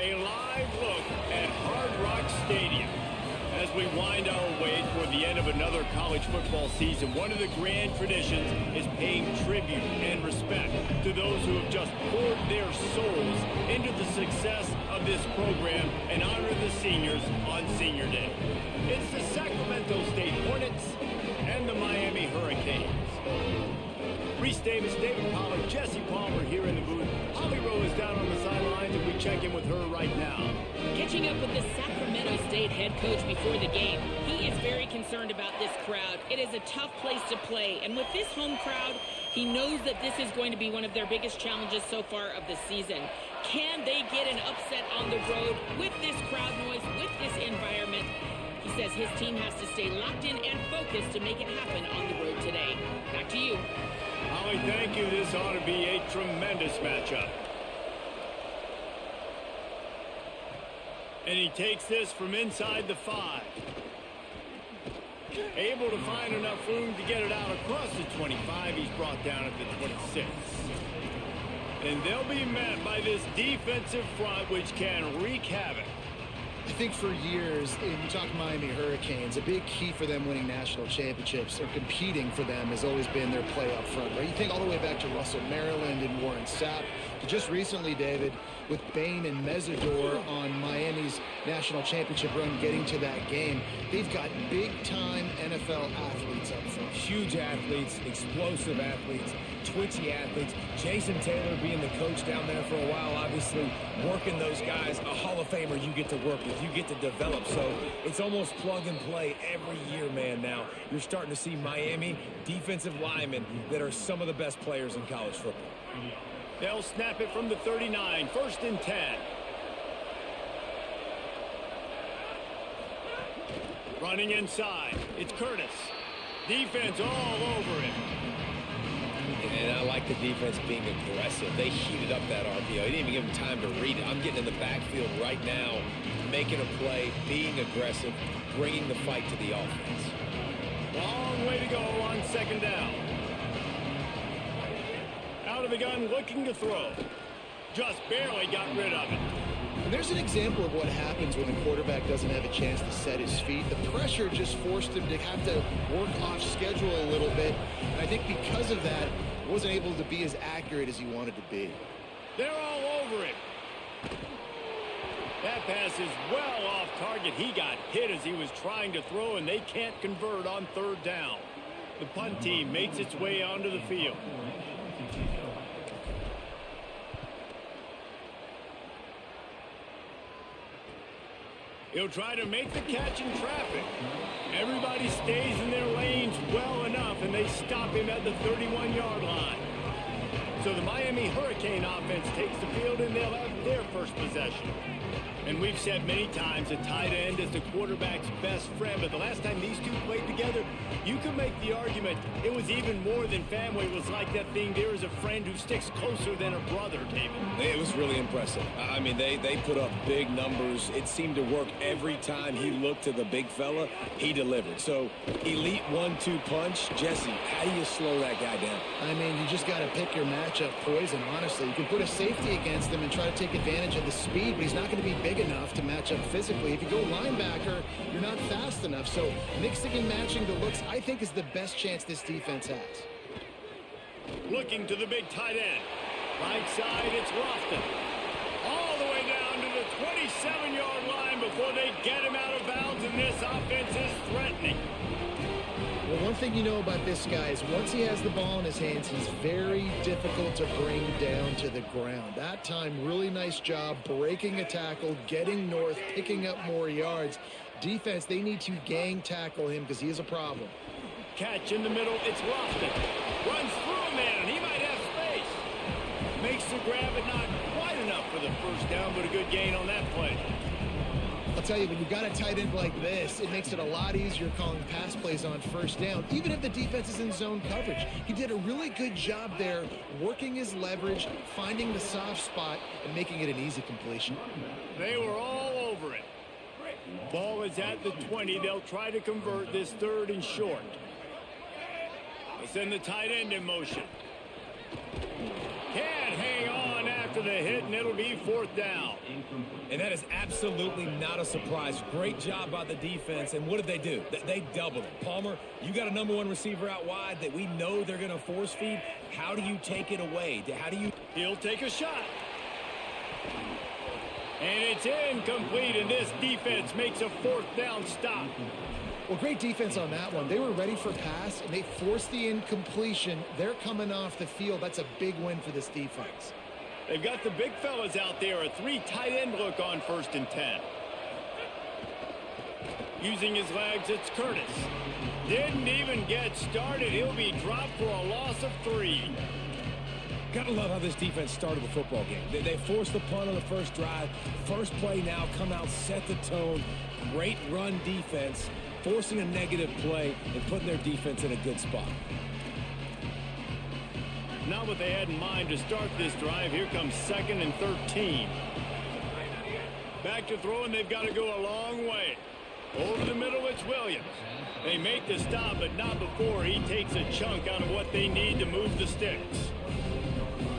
A live look at Hard Rock Stadium. As we wind our way toward the end of another college football season, one of the grand traditions is paying tribute and respect to those who have just poured their souls into the success of this program and honor the seniors on Senior Day. It's the Sacramento State Hornets and the Miami Hurricanes. Reese Davis, David Pollack, Jesse Palmer here in the booth. Holly Rowe is down on the sidelines, and we check in with her right now. Catching up with the Sacramento State head coach before the game, he is very concerned about this crowd. It is a tough place to play, and with this home crowd, he knows that this is going to be one of their biggest challenges so far of the season. Can they get an upset on the road with this crowd noise, with this environment? He says his team has to stay locked in and focused to make it happen on the road today. Back to you. Holly, thank you. This ought to be a tremendous matchup. And he takes this from inside the 5. Able to find enough room to get it out across the 25. He's brought down at the 26. And they'll be met by this defensive front, which can wreak havoc. I think for years, you talk Miami Hurricanes, a big key for them winning national championships or competing for them has always been their play up front, right? You think all the way back to Russell Maryland and Warren Sapp, to just recently, David, with Bain and Mesidor on Miami's national championship run getting to that game. They've got big-time NFL athletes up front. Huge athletes, explosive athletes, twitchy athletes. Jason Taylor being the coach down there for a while, obviously working those guys. A Hall of Famer you get to work with, you get to develop. So it's almost plug and play every year, man. Now you're starting to see Miami defensive linemen that are some of the best players in college football. They'll snap it from the 39, 1st and 10. Running inside, it's Curtis. Defense all over him. And I like the defense being aggressive. They heated up that RPO. They didn't even give him time to read it. I'm getting in the backfield right now, making a play, being aggressive, bringing the fight to the offense. Long way to go on 2nd down. Out of the gun, looking to throw. Just barely got rid of it. And there's an example of what happens when the quarterback doesn't have a chance to set his feet. The pressure just forced him to have to work off schedule a little bit. And I think because of that, he wasn't able to be as accurate as he wanted to be. They're all over him. That pass is well off target. He got hit as he was trying to throw, and they can't convert on 3rd down. The punt team makes its way onto the field. He'll try to make the catch in traffic. Everybody stays in their lanes well enough, and they stop him at the 31-yard line. So the Miami Hurricane offense takes the field, and they'll have their first possession. And we've said many times a tight end is the quarterback's best friend, but the last time these two played together, you could make the argument it was even more than family. It was like that thing, there is a friend who sticks closer than a brother, David. It was really impressive. I mean, they put up big numbers. It seemed to work every time he looked to the big fella, he delivered. So, elite 1-2 punch. Jesse, how do you slow that guy down? I mean, you just got to pick your matchup poison, honestly. You can put a safety against him and try to take advantage of the speed, but he's not going to be big enough to match up physically. If you go linebacker, you're not fast enough. So mixing and matching the looks, I think, is the best chance this defense has. Looking to the big tight end. Right side, it's Lofton. All the way down to the 27-yard line before they get him out of bounds, and this offense is threatening. Well, one thing you know about this guy is once he has the ball in his hands, he's very difficult to bring down to the ground. That time, really nice job breaking a tackle, getting north, picking up more yards. Defense, they need to gang tackle him because he is a problem. Catch in the middle, it's Lofton. Runs through a man, he might have space. Makes the grab, but not quite enough for the first down, but a good gain on that play. I'll tell you, when you've got a tight end like this, it makes it a lot easier calling pass plays on 1st down, even if the defense is in zone coverage. He did a really good job there, working his leverage, finding the soft spot, and making it an easy completion. They were all over it. Ball is at the 20. They'll try to convert this 3rd and short. They send the tight end in motion. Can't hang on after the hit, and it'll be 4th down. And that is absolutely not a surprise. Great job by the defense. And what did they do? They doubled it. Palmer, you got a #1 receiver out wide that we know they're going to force feed. How do you take it away? How do you... He'll take a shot. And it's incomplete, and this defense makes a 4th down stop. Well, great defense on that one. They were ready for pass, and they forced the incompletion. They're coming off the field. That's a big win for this defense. They've got the big fellas out there. A 3 tight end look on 1st and 10. Using his legs, it's Curtis. Didn't even get started. He'll be dropped for a loss of 3. Gotta love how this defense started the football game. They forced the punt on the first drive. First play now, come out, set the tone. Great run defense, forcing a negative play and putting their defense in a good spot. Not what they had in mind to start this drive. Here comes 2nd and 13. Back to throw, and they've got to go a long way. Over the middle, it's Williams. They make the stop, but not before he takes a chunk out of what they need to move the sticks.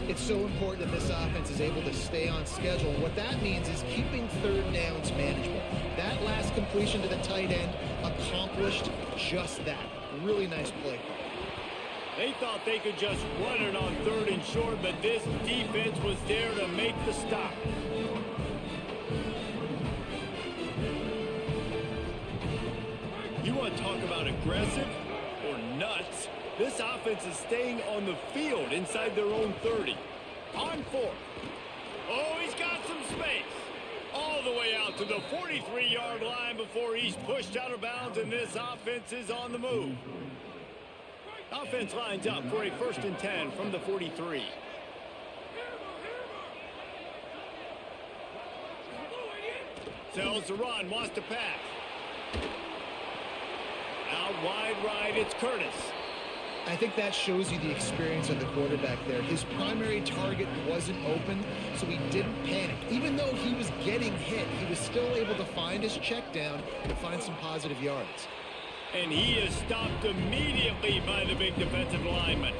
It's so important that this offense is able to stay on schedule. And what that means is keeping 3rd downs manageable. That last completion to the tight end accomplished just that. Really nice play call. They thought they could just run it on 3rd and short, but this defense was there to make the stop. You want to talk about aggressive or nuts? This offense is staying on the field inside their own 30. On 4th. Oh, he's got some space. All the way out to the 43-yard line before he's pushed out of bounds, and this offense is on the move. Offense lines up for a 1st and 10 from the 43. Sells the run, wants to pass. Out wide right, it's Curtis. I think that shows you the experience of the quarterback there. His primary target wasn't open, so he didn't panic. Even though he was getting hit, he was still able to find his check down and find some positive yards. And he is stopped immediately by the big defensive lineman.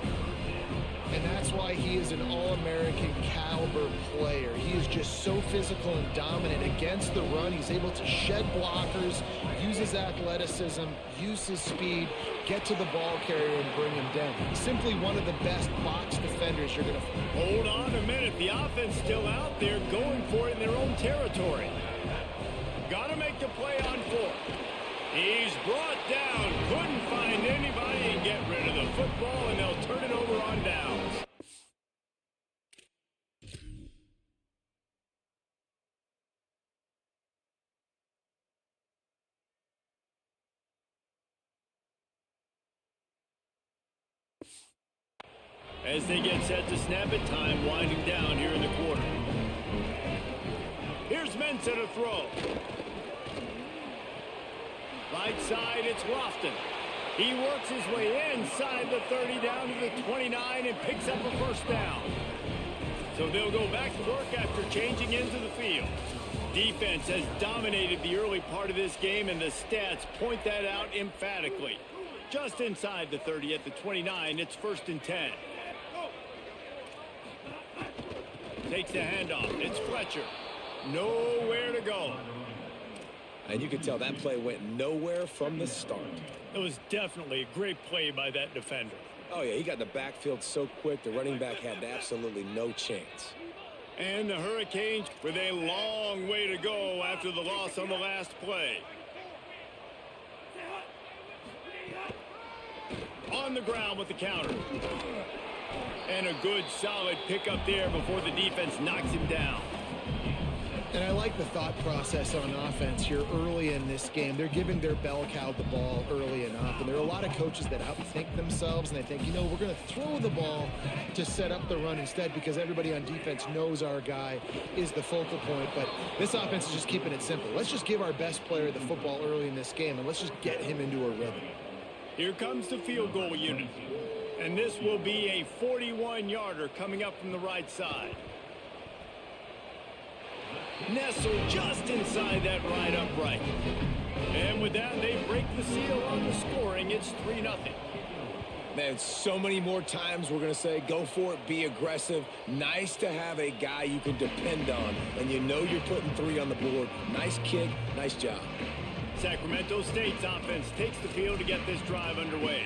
And that's why he is an All-American caliber player. He is just so physical and dominant against the run. He's able to shed blockers, use his athleticism, use his speed, get to the ball carrier and bring him down. Simply one of the best box defenders you're going to find. Hold on a minute. The offense still out there going for it in their own territory. Got to make the play on 4th. He's brought down, couldn't find anybody and get rid of the football, and they'll turn it over on downs. As they get set to snap it, time winding down here in the quarter. Here's Mensah to throw. Right side, it's Lofton. He works his way inside the 30 down to the 29 and picks up a 1st down. So they'll go back to work after changing into the field. Defense has dominated the early part of this game, and the stats point that out emphatically. Just inside the 30 at the 29, it's 1st and 10. Takes the handoff. It's Fletcher. Nowhere to go. And you can tell that play went nowhere from the start. It was definitely a great play by that defender. Oh, yeah, he got in the backfield so quick, the running back had absolutely no chance. And the Hurricanes with a long way to go after the loss on the last play. On the ground with the counter. And a good solid pickup there before the defense knocks him down. And I like the thought process on offense here early in this game. They're giving their bell cow the ball early enough. And there are a lot of coaches that outthink themselves, and they think, you know, we're going to throw the ball to set up the run instead because everybody on defense knows our guy is the focal point. But this offense is just keeping it simple. Let's just give our best player the football early in this game, and let's just get him into a rhythm. Here comes the field goal unit. And this will be a 41-yarder coming up from the right side. Nestled just inside that right upright. And with that, they break the seal on the scoring. It's 3-0. Man, so many more times we're going to say, go for it, be aggressive. Nice to have a guy you can depend on, and you know you're putting 3 on the board. Nice kick, nice job. Sacramento State's offense takes the field to get this drive underway.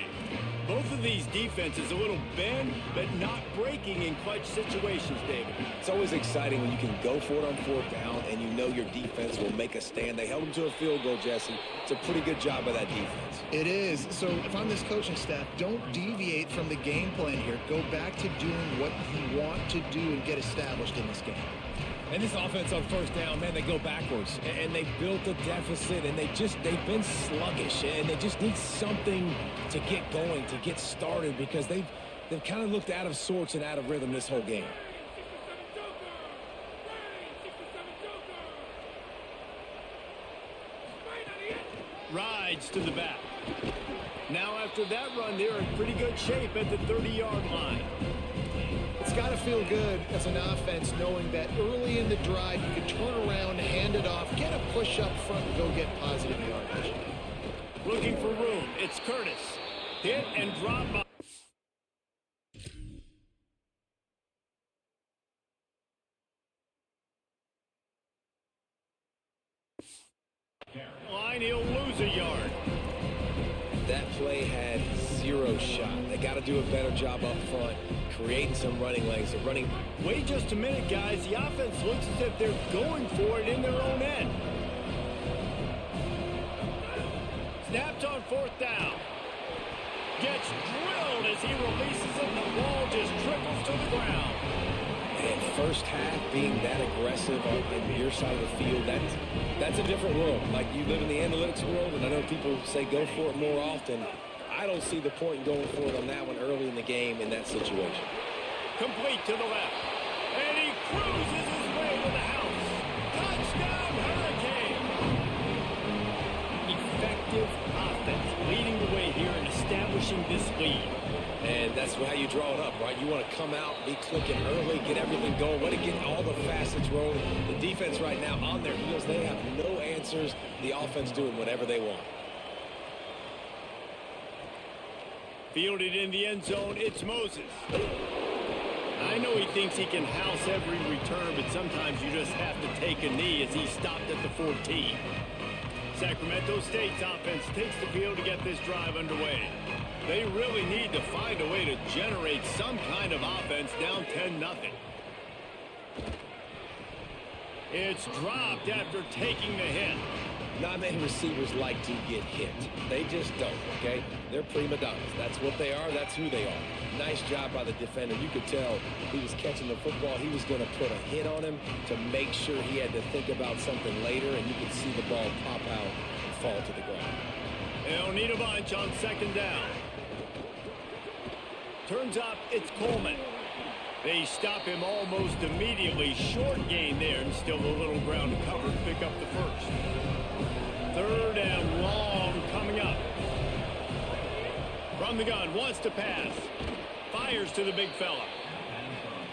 Both of these defenses a little bend, but not breaking in clutch situations, David. It's always exciting when you can go for it on 4th down and you know your defense will make a stand. They held them to a field goal, Jesse. It's a pretty good job by that defense. It is. So if I'm this coaching staff, don't deviate from the game plan here. Go back to doing what you want to do and get established in this game. And this offense on 1st down, man, they go backwards. And they built a deficit, and they've been sluggish. And they just need something to get going, to get started, because they've kind of looked out of sorts and out of rhythm this whole game. Rides to the back. Now after that run, they're in pretty good shape at the 30-yard line. It's got to feel good as an offense knowing that early in the drive you can turn around, hand it off, get a push up front, and go get positive yardage. Looking for room. It's Curtis. Hit and drop by. Line, he'll lose a yard. That play had 0 shot. They got to do a better job up front, creating some running lanes. They're running. Wait just a minute, guys. The offense looks as if they're going for it in their own end. Snapped on 4th down. Gets drilled as he releases it, and the ball just trickles to the ground. And first half being that aggressive on your side of the field, that's a different world. Like, you live in the analytics world, and I know people say go for it more often. I don't see the point in going for it on that one early in the game in that situation. Complete to the left. And he cruises his way to the house. Touchdown, Hurricane! Effective offense leading the way here and establishing this lead. And that's how you draw it up, right? You want to come out, be clicking early, get everything going, want to get all the facets rolling. The defense right now on their heels, they have no answers. The offense doing whatever they want. Fielded in the end zone, it's Moses. I know he thinks he can house every return, but sometimes you just have to take a knee as he stopped at the 14. Sacramento State's offense takes the field to get this drive underway. They really need to find a way to generate some kind of offense down 10-0. It's dropped after taking the hit. Not many receivers like to get hit. They just don't, okay? They're prima donnas. That's what they are. That's who they are. Nice job by the defender. You could tell he was catching the football. He was going to put a hit on him to make sure he had to think about something later, and you could see the ball pop out and fall to the ground. They'll need a bunch on 2nd down. Turns up, it's Coleman. They stop him almost immediately. Short gain there, and still a little ground to cover to pick up the first. 3rd and long coming up. From the gun, wants to pass. Fires to the big fella.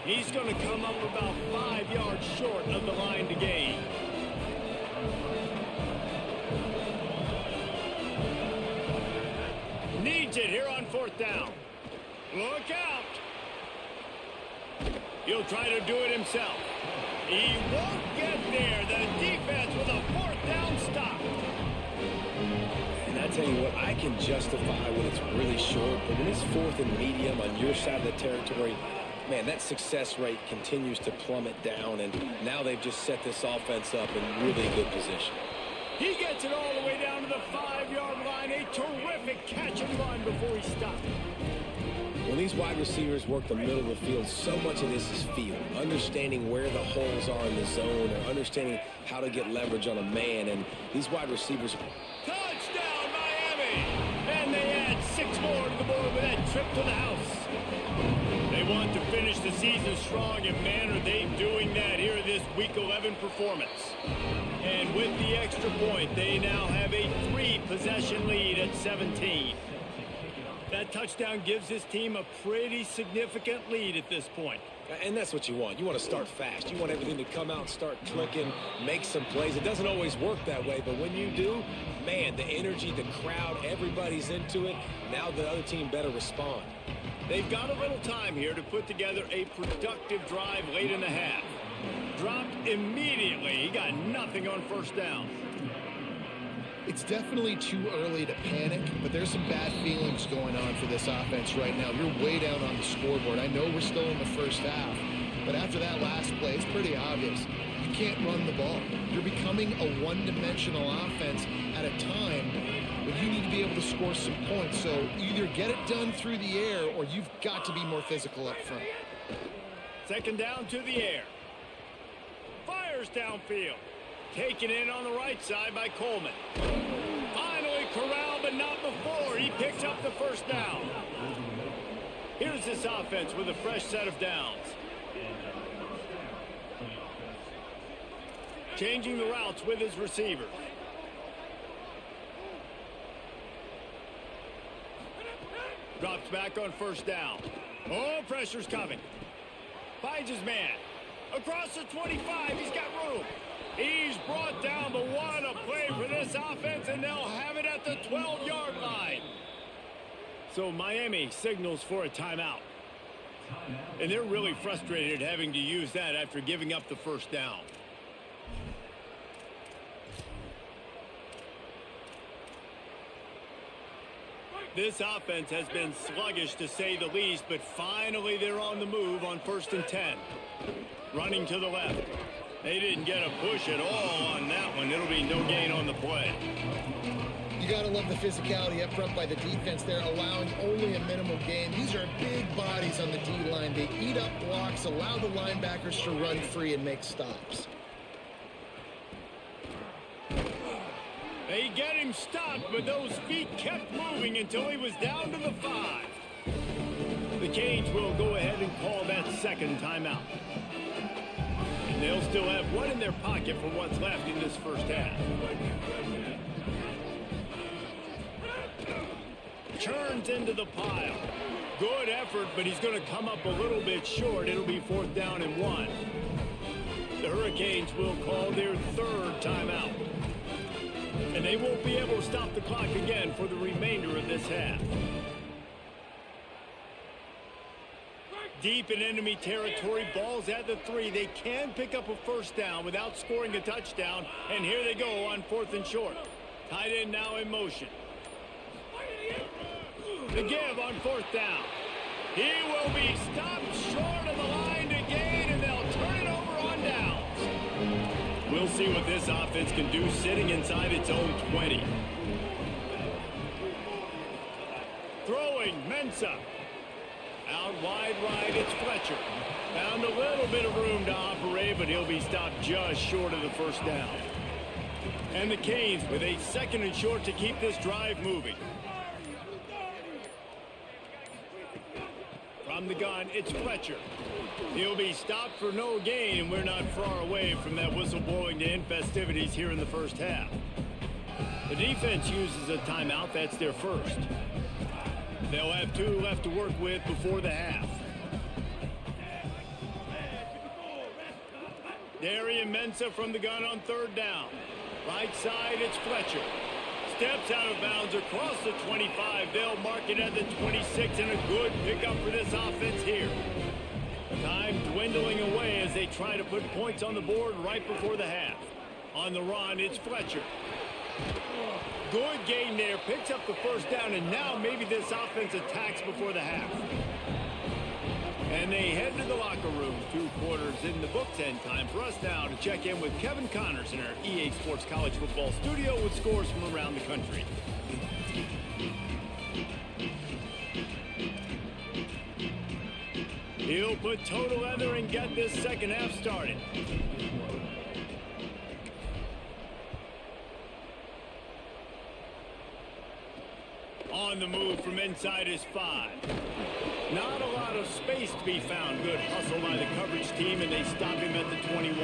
He's going to come up about 5 yards short of the line to gain. Needs it here on 4th down. Look out. He'll try to do it himself. He won't get there. The defense with a 4th down stop. And I tell you what, I can justify when it's really short, but when it's 4th and medium on your side of the territory, man, that success rate continues to plummet down, and now they've just set this offense up in really good position. He gets it all the way down to the 5-yard line. A terrific catch and run before he stopped. When these wide receivers work the middle of the field, so much of this is feel. Understanding where the holes are in the zone, or understanding how to get leverage on a man. And these wide receivers. Touchdown, Miami! And they add 6 more to the board with that trip to the house. They want to finish the season strong, and man, are they doing that here in this Week 11 performance. And with the extra point, they now have a 3-possession lead at 17. The That touchdown gives his team a pretty significant lead at this point. And that's what you want. You want to start fast. You want everything to come out and start clicking, make some plays. It doesn't always work that way, but when you do, man, the energy, the crowd, everybody's into it. Now the other team better respond. They've got a little time here to put together a productive drive late in the half. Dropped immediately. He got nothing on first down. It's definitely too early to panic, but there's some bad feelings going on for this offense right now. You're way down on the scoreboard. I know we're still in the first half, but after that last play, it's pretty obvious. You can't run the ball. You're becoming a one-dimensional offense at a time when you need to be able to score some points. So either get it done through the air or you've got to be more physical up front. Second down to the air. Fires downfield. Taken in on the right side by Coleman. Finally corralled, but not before. He picks up the first down. Here's this offense with a fresh set of downs. Changing the routes with his receivers. Drops back on first down. Oh, pressure's coming. Finds his man. Across the 25, he's got room. He's brought down, but what a play for this offense, and they'll have it at the 12-yard line. So Miami signals for a timeout. And they're really frustrated having to use that after giving up the first down. This offense has been sluggish to say the least, but finally they're on the move on 1st and 10. Running to the left. They didn't get a push at all on that one. It'll be no gain on the play. You got to love the physicality up front by the defense there, allowing only a minimal gain. These are big bodies on the D-line. They eat up blocks, allow the linebackers to run free and make stops. They get him stopped, but those feet kept moving until he was down to the 5. The Canes will go ahead and call that second timeout. And they'll still have one in their pocket for what's left in this first half. Churns into the pile. Good effort, but he's going to come up a little bit short. It'll be 4th down and 1. The Hurricanes will call their third timeout. And they won't be able to stop the clock again for the remainder of this half. Deep in enemy territory, balls at the 3. They can pick up a first down without scoring a touchdown. And here they go on 4th and short. Tight end now in motion. The give on 4th down. He will be stopped short of the line to gain, and they'll turn it over on downs. We'll see what this offense can do sitting inside its own 20. Throwing, Mensah. Out wide right, it's Fletcher. Found a little bit of room to operate, but he'll be stopped just short of the first down. And the Canes with a 2nd and short to keep this drive moving. From the gun, it's Fletcher. He'll be stopped for no gain, and we're not far away from that whistle blowing to end festivities here in the first half. The defense uses a timeout. That's their first. They'll have 2 left to work with before the half. Darian Mensah from the gun on 3rd down. Right side, it's Fletcher. Steps out of bounds across the 25. They'll mark it at the 26, and a good pickup for this offense here. Time dwindling away as they try to put points on the board right before the half. On the run, it's Fletcher. Good gain there, picks up the first down, and now maybe this offense attacks before the half. And they head to the locker room. 2 quarters in the books, and time for us now to check in with Kevin Connors in our EA Sports College Football studio with scores from around the country. He'll put toe to leather and get this second half started. On the move from inside his 5. Not a lot of space to be found. Good hustle by the coverage team, and they stop him at the 21.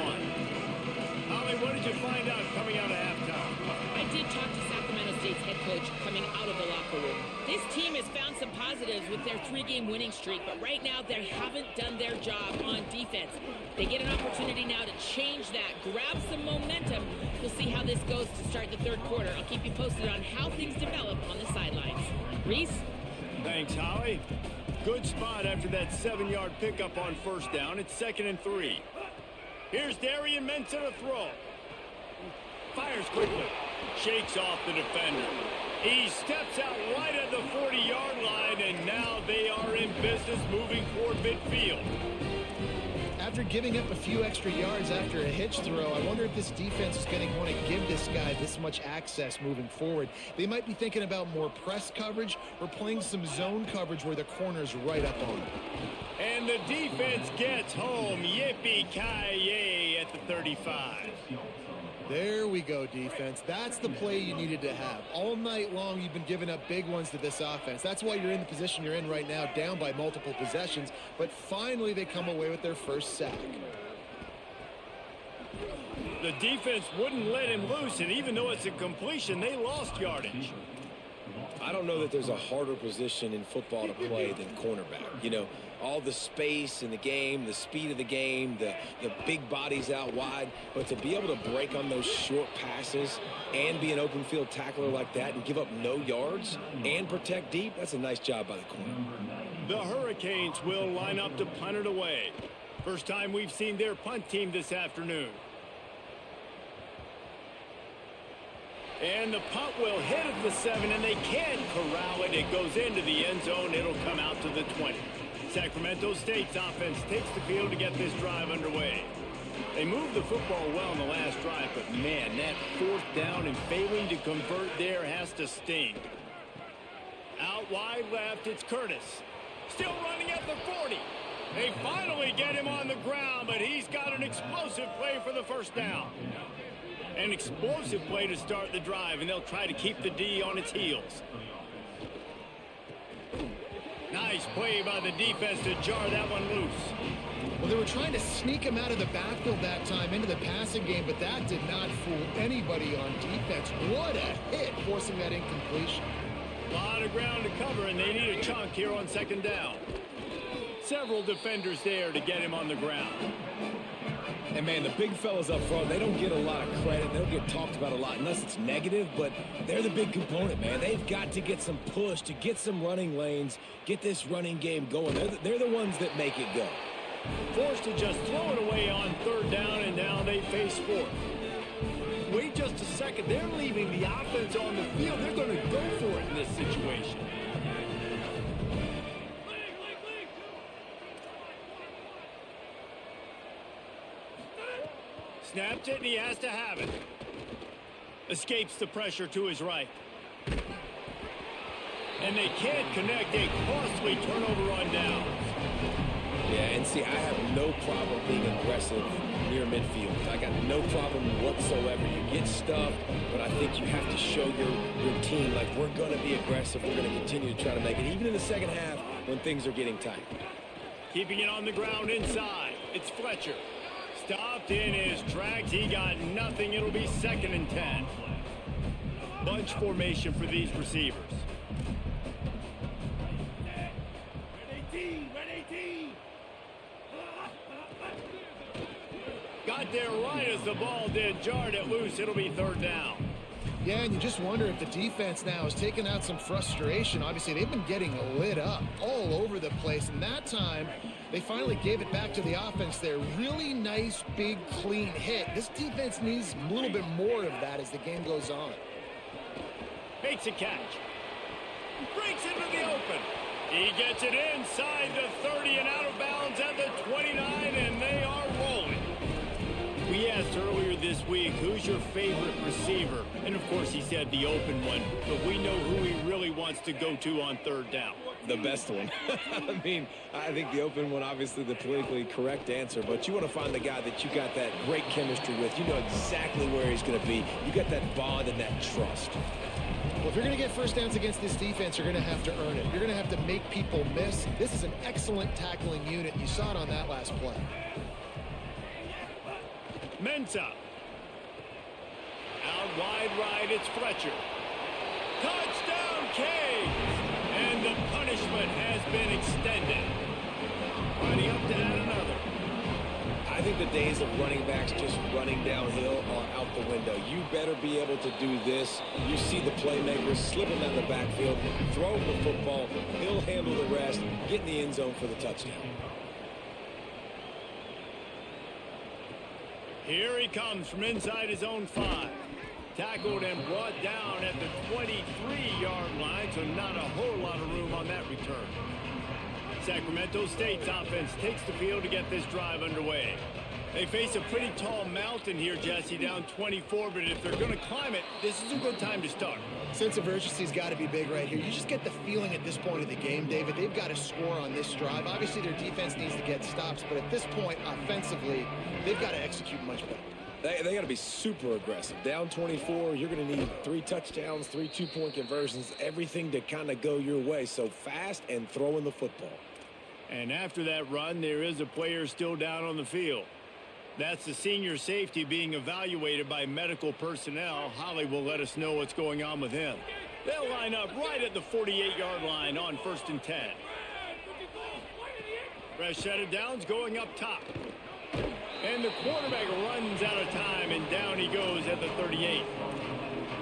Holly, what did you find out coming out of halftime? I did talk to Sacramento State's head coach coming out of the locker room. This team is has found some positives with their 3-game winning streak, but right now they haven't done their job on defense. They get an opportunity now to change that, grab some momentum. We'll see how this goes to start the third quarter. I'll keep you posted on how things develop on the sidelines. Reese? Thanks, Holly. Good spot after that 7-yard pickup on first down. It's 2nd and 3. Here's Darian Mensah to throw. Fires quickly. Shakes off the defender. He steps out right at the 40-yard line, and now they are in business moving toward midfield. After giving up a few extra yards after a hitch throw, I wonder if this defense is going to want to give this guy this much access moving forward. They might be thinking about more press coverage or playing some zone coverage where the corner's right up on him. And the defense gets home. Yippee-ki-yay at the 35. There we go, defense. That's the play you needed to have. All night long, you've been giving up big ones to this offense. That's why you're in the position you're in right now, down by multiple possessions. But finally, they come away with their first sack. The defense wouldn't let him loose, and even though it's a completion, they lost yardage. I don't know that there's a harder position in football to play than cornerback. You know, all the space in the game, the speed of the game, the big bodies out wide. But to be able to break on those short passes and be an open field tackler like that and give up no yards and protect deep, that's a nice job by the corner. The Hurricanes will line up to punt it away. First time we've seen their punt team this afternoon. And the punt will hit at the 7, and they can corral it. It goes into the end zone. It'll come out to the 20. Sacramento State's offense takes the field to get this drive underway. They moved the football well in the last drive, but man, that 4th down and failing to convert there has to sting. Out wide left, it's Curtis. Still running at the 40. They finally get him on the ground, but he's got an explosive play for the first down. An explosive play to start the drive, and they'll try to keep the D on its heels. Nice play by the defense to jar that one loose. Well, they were trying to sneak him out of the backfield that time into the passing game, but that did not fool anybody on defense. What a hit, forcing that incompletion. A lot of ground to cover, and they need a chunk here on 2nd down. Several defenders there to get him on the ground. And, man, the big fellas up front, they don't get a lot of credit. They don't get talked about a lot unless it's negative, but they're the big component, man. They've got to get some push, to get some running lanes, get this running game going. They're the ones that make it go. Forced to just throw it away on 3rd down, and now they face 4th. Wait just a second. They're leaving the offense on the field. They're going to go for it in this situation. Snapped it, and he has to have it. Escapes the pressure to his right. And they can't connect. A costly turnover on downs. Yeah, and see, I have no problem being aggressive near midfield. I got no problem whatsoever. You get stuffed, but I think you have to show your team, like, we're going to be aggressive. We're going to continue to try to make it, even in the second half when things are getting tight. Keeping it on the ground inside. It's Fletcher. Stopped in his tracks. He got nothing. It'll be 2nd and 10. Bunch formation for these receivers. Got there right as the ball did. Jarred it loose. It'll be 3rd down. Yeah, and you just wonder if the defense now is taking out some frustration. Obviously, they've been getting lit up all over the place, and that time they finally gave it back to the offense there. Really nice, big, clean hit. This defense needs a little bit more of that as the game goes on. Makes a catch. Breaks into the open. He gets it inside the 30 and out of bounds at the 29, and they are rolling. We asked earlier this week, who's your favorite receiver? And, of course, he said the open one. But we know who he really wants to go to on 3rd down. The best one. I mean, I think the open one, obviously the politically correct answer, but you want to find the guy that you got that great chemistry with. You know exactly where he's going to be. You got that bond and that trust. Well, if you're going to get first downs against this defense, you're going to have to earn it. You're going to have to make people miss. This is an excellent tackling unit. You saw it on that last play. Mensah. Out wide right, it's Fletcher. Touchdown, Canes! And the been extended. Lining up to add another. I think the days of running backs just running downhill are out the window. You better be able to do this. You see the playmakers slipping down the backfield, throw him the football, he'll handle the rest, get in the end zone for the touchdown. Here he comes from inside his own 5. Tackled and brought down at the 23-yard line, so not a whole lot of room on that return. Sacramento State's offense takes the field to get this drive underway. They face a pretty tall mountain here, Jesse, down 24, but if they're going to climb it, this is a good time to start. Sense of urgency's got to be big right here. You just get the feeling at this point of the game, David, they've got to score on this drive. Obviously, their defense needs to get stops, but at this point, offensively, they've got to execute much better. They got to be super aggressive. Down 24, you're going to need 3 touchdowns, 3 two-point conversions, everything to kind of go your way. So fast and throwing the football. And after that run, there is a player still down on the field. That's the senior safety being evaluated by medical personnel. Holly will let us know what's going on with him. They'll line up right at the 48-yard line on 1st and 10. Fresh set of downs going up top. And the quarterback runs out of time, and down he goes at the 38.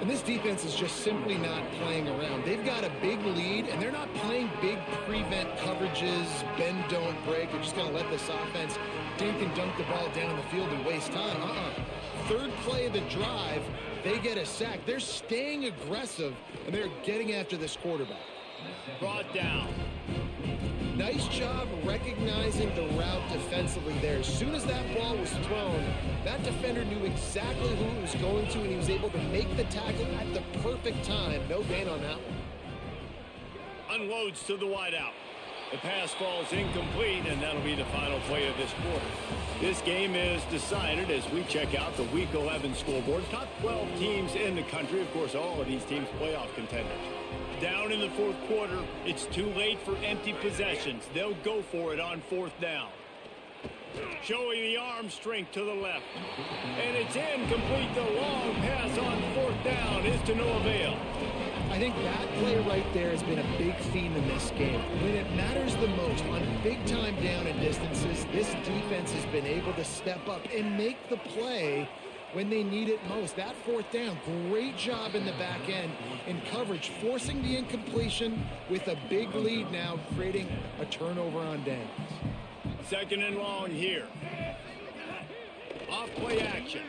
And this defense is just simply not playing around. They've got a big lead, and they're not playing big prevent coverages, bend, don't break. They're just going to let this offense dink and dunk the ball down the field and waste time. Third play of the drive, they get a sack. They're staying aggressive, and they're getting after this quarterback. Brought down. Nice job recognizing the route defensively there. As soon as that ball was thrown, that defender knew exactly who it was going to, and he was able to make the tackle at the perfect time. No gain on that one. Unloads to the wideout. The pass falls incomplete, and that'll be the final play of this quarter. This game is decided as we check out the Week 11 scoreboard. Top 12 teams in the country. Of course, all of these teams playoff contenders. Down in the 4th quarter, it's too late for empty possessions. They'll go for it on 4th down. Showing the arm strength to the left. And it's incomplete. The long pass on 4th down is to no avail. I think that play right there has been a big theme in this game. When it matters the most, on big-time down and distances, this defense has been able to step up and make the play when they need it most. That 4th down, great job in the back end in coverage, forcing the incompletion with a big lead now, creating a turnover on downs. 2nd and long here. Off play action.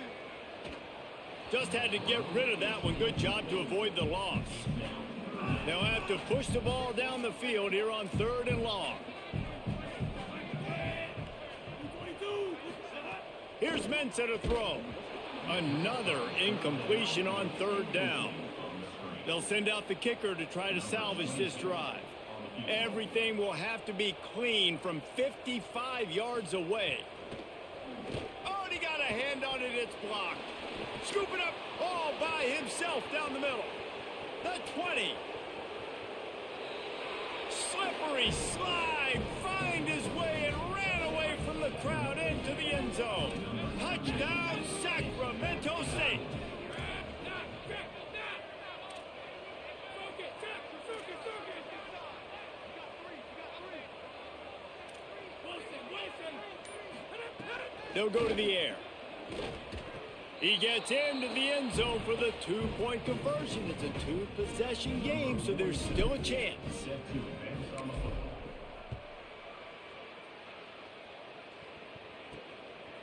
Just had to get rid of that one. Good job to avoid the loss. They'll have to push the ball down the field here on 3rd and long. Here's Mensah to throw. Another incompletion on 3rd down. They'll send out the kicker to try to salvage this drive. Everything will have to be clean from 55 yards away. Oh, and he got a hand on it. It's blocked. Scoop it up all by himself down the middle. The 20. Slippery slide. Find his way and ran away from the crowd into the end zone. Touchdown, Sacramento State. They'll go to the air. He gets into the end zone for the 2-point conversion. It's a 2-possession game, so there's still a chance.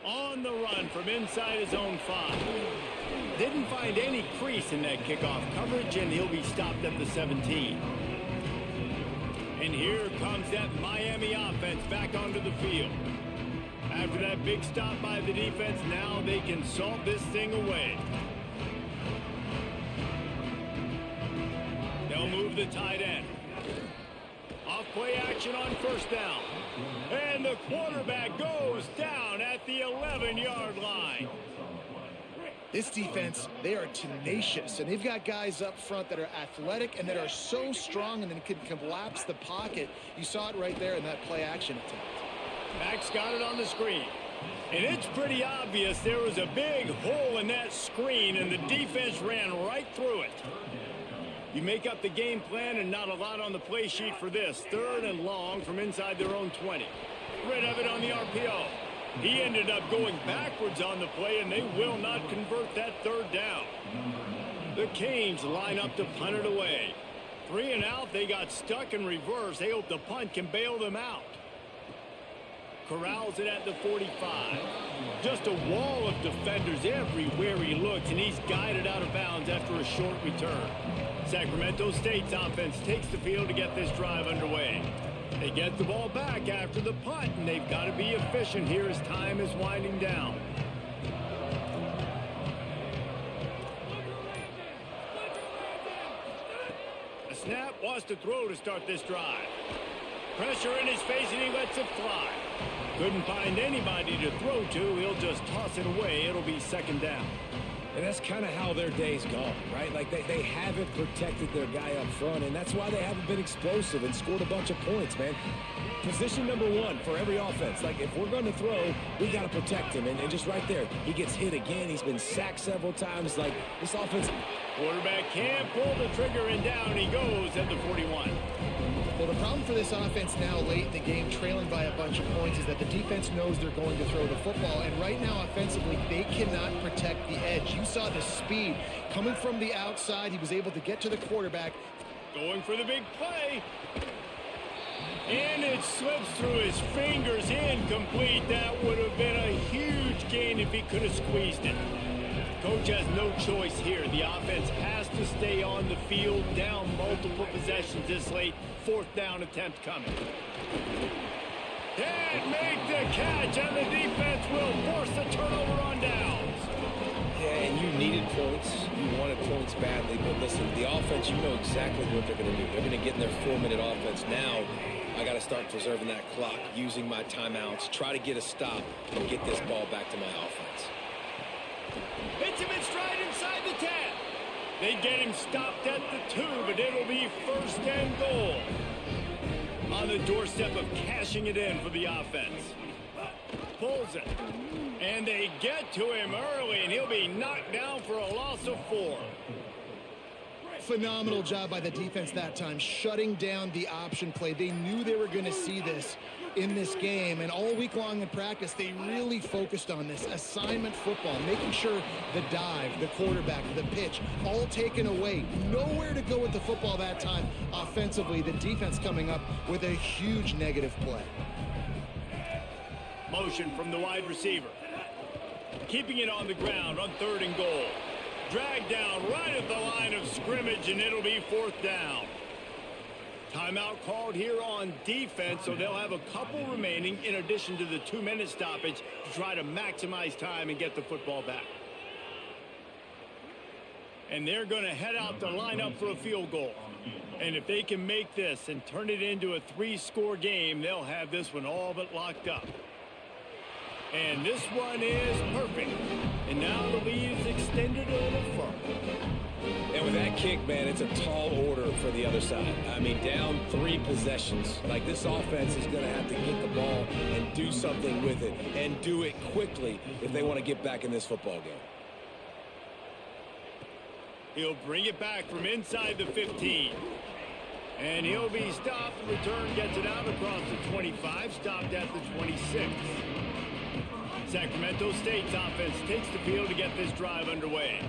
On the run from inside his own 5. Didn't find any crease in that kickoff coverage, and he'll be stopped at the 17. And here comes that Miami offense back onto the field. After that big stop by the defense, now they can salt this thing away. They'll move the tight end. Off play action on 1st down. And the quarterback goes down at the 11-yard line. This defense, they are tenacious, and they've got guys up front that are athletic and that are so strong and then can collapse the pocket. You saw it right there in that play action attempt. Max got it on the screen. And it's pretty obvious there was a big hole in that screen, and the defense ran right through it. You make up the game plan and not a lot on the play sheet for this. 3rd and long from inside their own 20. Rid of it on the RPO. He ended up going backwards on the play, and they will not convert that 3rd down. The Canes line up to punt it away. 3 and out, they got stuck in reverse. They hope the punt can bail them out. Corrals it at the 45. Just a wall of defenders everywhere he looks, and he's guided out of bounds after a short return. Sacramento State's offense takes the field to get this drive underway. They get the ball back after the punt, and they've got to be efficient here as time is winding down. A snap wants to throw to start this drive. Pressure in his face, and he lets it fly. Couldn't find anybody to throw to. He'll just toss it away. It'll be 2nd down. And that's kind of how their day's gone, right? Like they haven't protected their guy up front, and that's why they haven't been explosive and scored a bunch of points, man. Position number 1 for every offense. Like, if we're going to throw, we got to protect him. And just right there, he gets hit again. He's been sacked several times. Like, this offense... Quarterback can't pull the trigger, and down he goes at the 41. Well, the problem for this offense now late in the game, trailing by a bunch of points, is that the defense knows they're going to throw the football. And right now, offensively, they cannot protect the edge. You saw the speed coming from the outside. He was able to get to the quarterback. Going for the big play. And it slips through his fingers, incomplete. That would have been a huge gain if he could have squeezed it. Coach has no choice here. The offense has to stay on the field, down multiple possessions this late. 4th down attempt coming. Can't make the catch, and the defense will force the turnover on downs. Yeah, and you needed points. You wanted points badly, but listen, the offense, you know exactly what they're going to do. They're going to get in their 4-minute offense. Now, I got to start preserving that clock, using my timeouts, try to get a stop, and get this ball back to my offense. Hits him in stride inside the 10. They get him stopped at the 2, but it'll be 1st and goal. On the doorstep of cashing it in for the offense. Pulls it. And they get to him early, and he'll be knocked down for a loss of 4. Phenomenal job by the defense that time, shutting down the option play. They knew they were going to see this in this game, and all week long in practice, they really focused on this assignment football, making sure the dive, the quarterback, the pitch, all taken away. Nowhere to go with the football that time offensively. The defense coming up with a huge negative play. Motion from the wide receiver. Keeping it on the ground on 3rd and goal. Dragged down right at the line of scrimmage, and it'll be 4th down. Timeout called here on defense, so they'll have a couple remaining in addition to the 2-minute stoppage to try to maximize time and get the football back. And they're going to head out to line up for a field goal. And if they can make this and turn it into a 3-score game, they'll have this one all but locked up. And this one is perfect. And now the lead is extended a little further. And with that kick, man, it's a tall order for the other side. I mean, down 3 possessions. Like, this offense is going to have to get the ball and do something with it, and do it quickly if they want to get back in this football game. He'll bring it back from inside the 15. And he'll be stopped. The return gets it out across the 25, stopped at the 26. Sacramento State's offense takes the field to get this drive underway.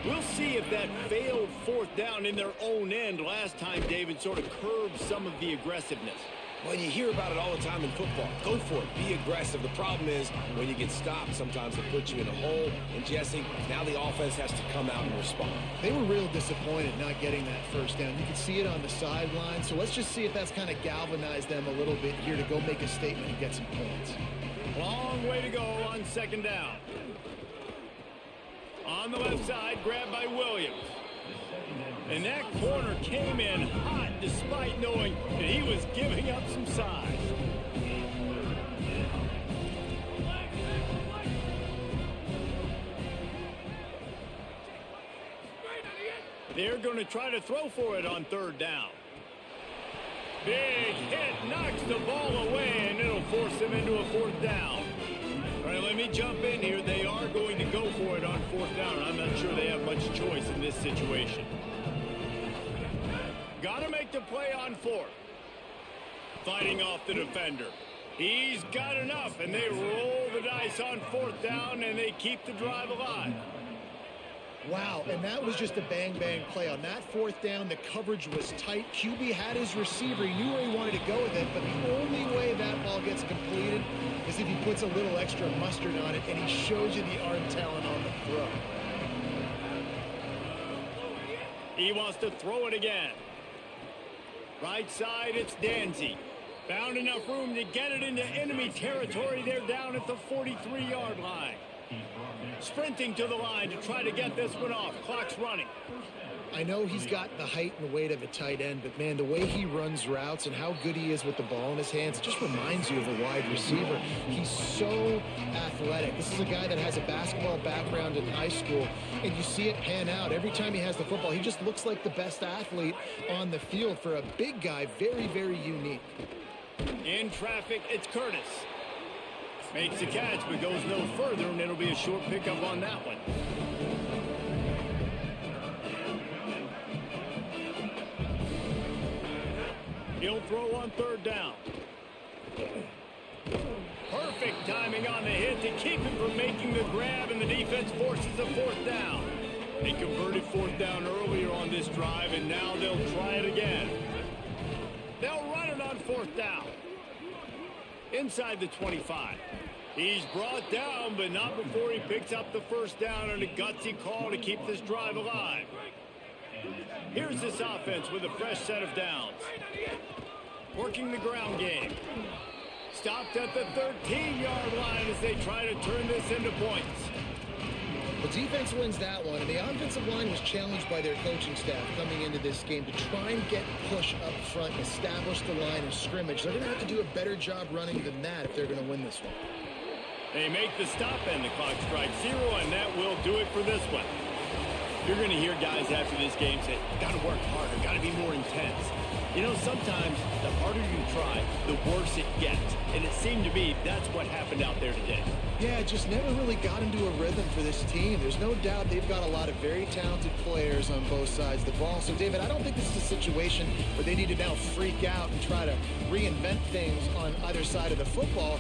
We'll see if that failed 4th down in their own end last time, David, sort of curbed some of the aggressiveness. Well, you hear about it all the time in football. Go for it. Be aggressive. The problem is when you get stopped, sometimes it puts you in a hole. And, Jesse, now the offense has to come out and respond. They were real disappointed not getting that 1st down. You could see it on the sideline. So let's just see if that's kind of galvanized them a little bit here to go make a statement and get some points. Long way to go on 2nd down. On the left side, grabbed by Williams. And that corner came in hot despite knowing that he was giving up some size. They're going to try to throw for it on 3rd down. Big hit, knocks the ball away, and it'll force them into a 4th down. All right, let me jump in here. They are going to go for it on 4th down. I'm not sure they have much choice in this situation. Got to make the play on fourth. Fighting off the defender. He's got enough, and they roll the dice on fourth down, and they keep the drive alive. Wow, and that was just a bang-bang play. On that fourth down, the coverage was tight. QB had his receiver. He knew where he wanted to go with it, but the only way that ball gets completed is if he puts a little extra mustard on it, and he shows you the arm talent on the throw. He wants to throw it again. Right side, it's Danzy. Found enough room to get it into enemy territory. They're down at the 43-yard line. Sprinting to the line to try to get this one off. Clock's running. I know he's got the height and weight of a tight end, but, man, the way he runs routes and how good he is with the ball in his hands, it just reminds you of a wide receiver. He's so athletic. This is a guy that has a basketball background in high school, and you see it pan out. Every time he has the football, he just looks like the best athlete on the field. For a big guy, very, very unique. In traffic, it's Curtis. Makes the catch, but goes no further, and it'll be a short pickup on that one. He'll throw on third down. Perfect timing on the hit to keep him from making the grab, and the defense forces a fourth down. They converted fourth down earlier on this drive, and now they'll try it again. They'll run it on fourth down. Inside the 25. He's brought down, but not before he picks up the first down on a gutsy call to keep this drive alive. Here's this offense with a fresh set of downs. Working the ground game. Stopped at the 13-yard line as they try to turn this into points. The defense wins that one, and the offensive line was challenged by their coaching staff coming into this game to try and get push up front and establish the line of scrimmage. They're going to have to do a better job running than that if they're going to win this one. They make the stop, and the clock strikes 0, and that will do it for this one. You're going to hear guys after this game say, got to work harder, got to be more intense. You know, sometimes the harder you try, the worse it gets. And it seemed to me that's what happened out there today. Yeah, it just never really got into a rhythm for this team. There's no doubt they've got a lot of very talented players on both sides of the ball. So, David, I don't think this is a situation where they need to now freak out and try to reinvent things on either side of the football.